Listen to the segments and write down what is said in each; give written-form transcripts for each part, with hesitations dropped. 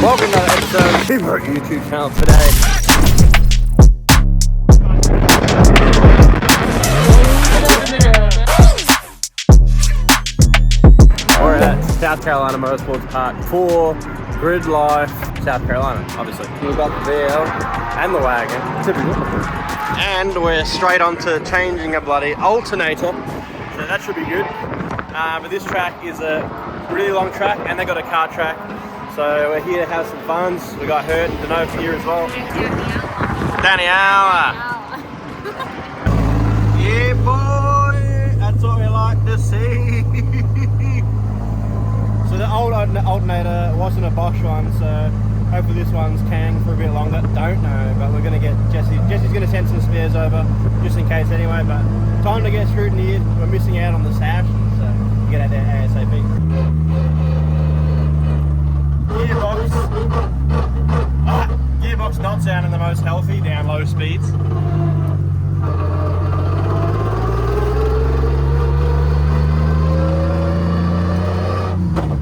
welcome to another episode of the Reet YouTube channel today. We're at South Carolina Motorsports Park for Grid Life, South Carolina, obviously. We've got the VL and the Wagon, typical. And we're straight on to changing a bloody alternator, so that should be good. But this track is a really long track and they got a kart track. So we're here to have some fun. We got Hurt and Denove's here as well. Daniela! Yeah boy! That's what we like to see. So the old alternator wasn't a Bosch one, so hopefully this one's Kang for a bit longer. Don't know, but we're going to get Jesse. Jesse's going to send some spares over, just in case anyway. But time to get scrutineered. We're missing out on the sash, so get out there ASAP. Gearbox not sounding the most healthy down low speeds.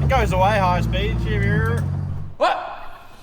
It goes away high speed. What?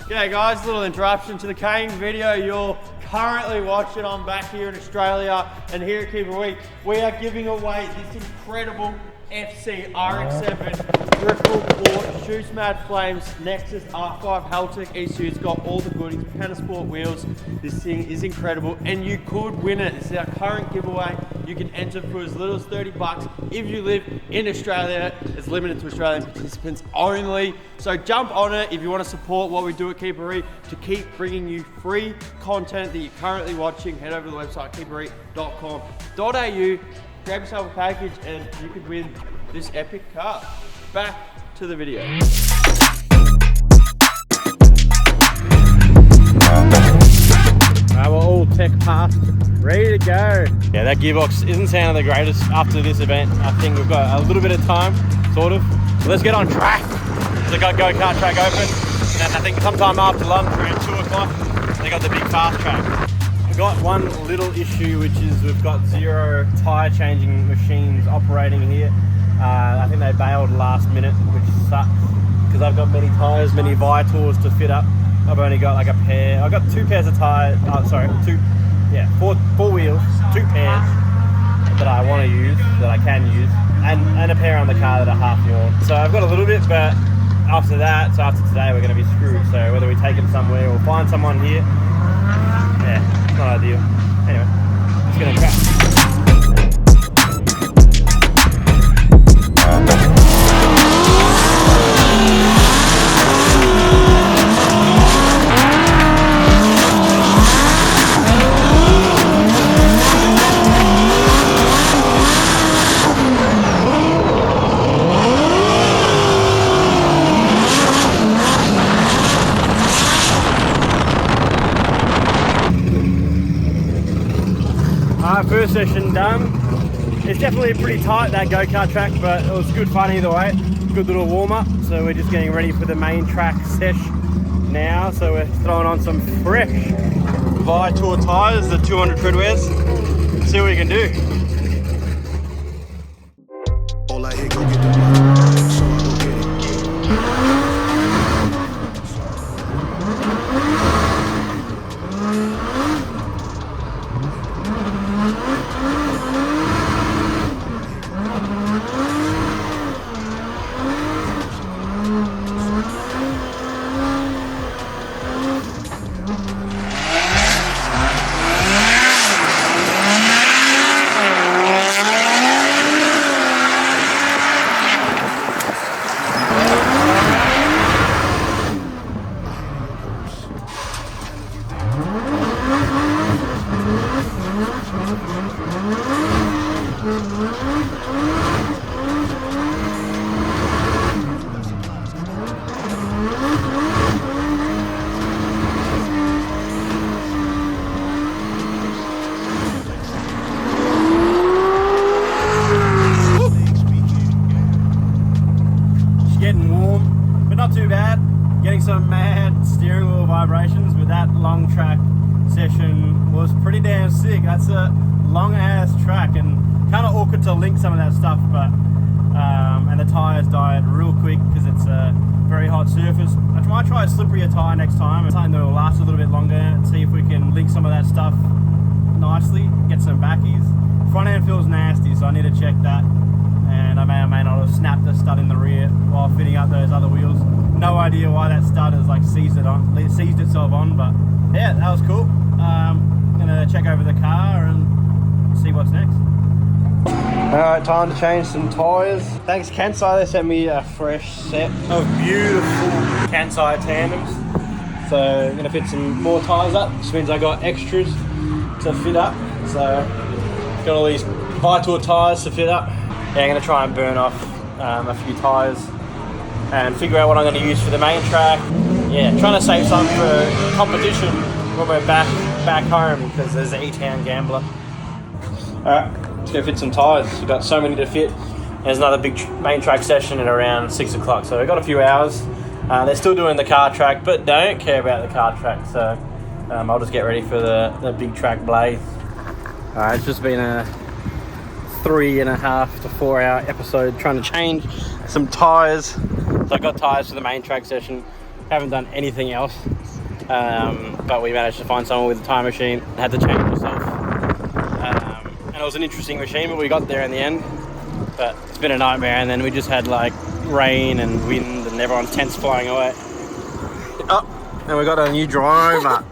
G'day guys, a little interruption to the Kane video you're currently watching. I'm back here in Australia, and here at Keeper Week we are giving away this incredible FC RX-7 Triple Port Shoots Mad Flames Nexus R5 Haltech ECU. It's got all the goodies, Panasport wheels. This thing is incredible and you could win it. This is our current giveaway. You can enter for as little as 30 bucks if you live in Australia. It's limited to Australian participants only. So jump on it if you want to support what we do at Keeper Reet to keep bringing you free content that you're currently watching. Head over to the website keeperreet.com.au. Grab yourself a package and you could win this epic car. Back to the video. Alright, we're all tech passed, ready to go. Yeah, that gearbox isn't sounding the greatest after this event. I think we've got a little bit of time, sort of. So let's get on track. They got go-kart track open, and I think sometime after lunch, around 2 o'clock, they got the big fast track. We've got one little issue, which is we've got 0 tyre changing machines operating here. I think they bailed last minute, which sucks because I've got many tyres, many Vitors to fit up. I've only got like a pair. I've got 2 pairs of tyres. Four wheels, 2 pairs that I want to use, that I can use, and a pair on the car that are half worn. So I've got a little bit, but after that, so after today, we're going to be screwed. So whether we take them somewhere or find someone here, yeah. Not ideal. Anyway, let's get on track. First session done. It's definitely pretty tight, that go-kart track, but it was good fun either way. Good little warm-up. So we're just getting ready for the main track sesh now. So we're throwing on some fresh Vitor tyres, the 200 treadwears. See what we can do. All I hear, go get the money, so I go get it. Some mad steering wheel vibrations, but that long track session was pretty damn sick. That's a long ass track and kind of awkward to link some of that stuff, but and the tyres died real quick because it's a very hot surface. I might try a slipperier tyre next time, something that will last a little bit longer, and see if we can link some of that stuff nicely, get some backies. Front end feels nasty, so I need to check that, and I may or may not have snapped the stud in the rear while fitting up those other wheels. No idea why that stud has like seized itself on, but yeah, that was cool. I'm gonna check over the car and see what's next. Alright, time to change some tyres. Thanks Kansai, they sent me a fresh set of beautiful Kansai tandems. So I'm gonna fit some more tyres up, which means I got extras to fit up. So got all these Vitor tyres to fit up. Yeah, I'm gonna try and burn off a few tyres and figure out what I'm gonna use for the main track. Yeah, trying to save some for competition when we're back home, because there's the E-Town Gambler. Alright, let's go fit some tyres. We've got so many to fit. There's another big main track session at around 6 o'clock, so we've got a few hours. They're still doing the car track, but don't care about the car track, so I'll just get ready for the big track blaze. Alright, it's just been a 3.5 to 4 hour episode trying to change some tyres. So I got tyres for the main track session, haven't done anything else, but we managed to find someone with a time machine, had to change myself. And it was an interesting machine, but we got there in the end. But it's been a nightmare, and then we just had like rain and wind and everyone's tents flying away. Oh, and we got a new driver.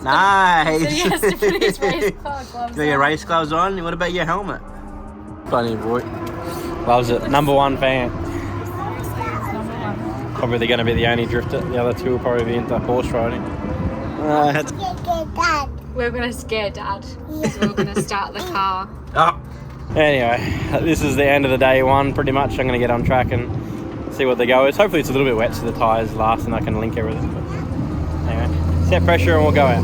Nice. So he has to put his race car gloves on. You got your race gloves on? What about your helmet? Funny boy. Loves it. Number one fan. Seriously, it's number one. Probably going to be the only drifter. The other two will probably be into horse riding. We're going to scare Dad. So we're going to start the car. Oh. Anyway, this is the end of the day one pretty much. I'm going to get on track and see what the go is. Hopefully it's a little bit wet so the tyres last and I can link everything. But anyway, set pressure and we'll go out.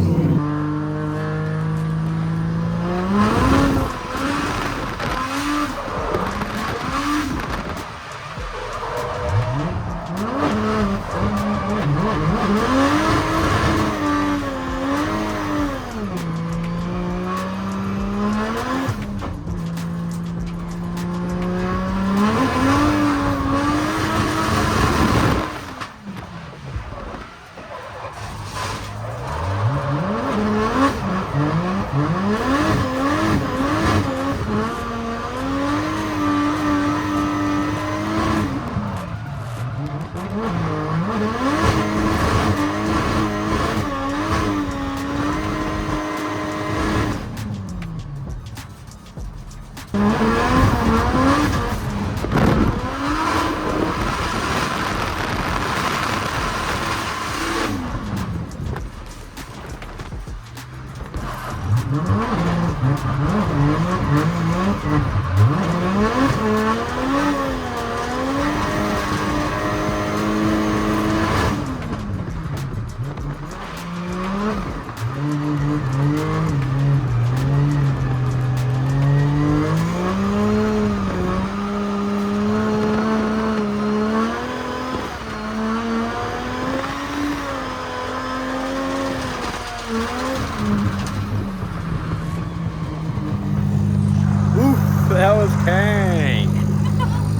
That was king.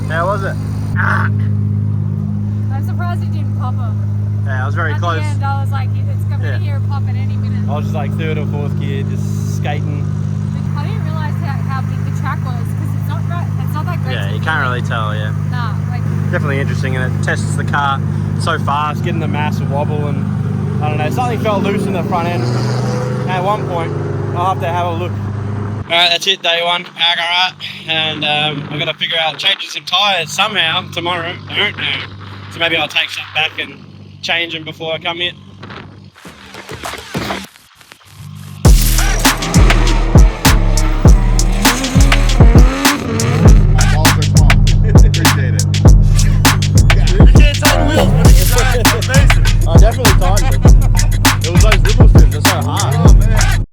How was it? I'm surprised it didn't pop him. Yeah, I was very close. At the end, I was like, it's going to hear a pop at any minute. I was just like third or fourth gear, just skating. I didn't realise how big the track was, because it's not that great. Yeah, you can't really tell, yeah. Nah, like... Definitely interesting, and it tests the car so fast, getting the mass and wobble, and I don't know, something felt loose in the front end. At one point, I'll have to have a look. Alright, that's it, day one, alright, and I've got to figure out changing some tyres somehow tomorrow, I don't know. So maybe I'll take some back and change them before I come in.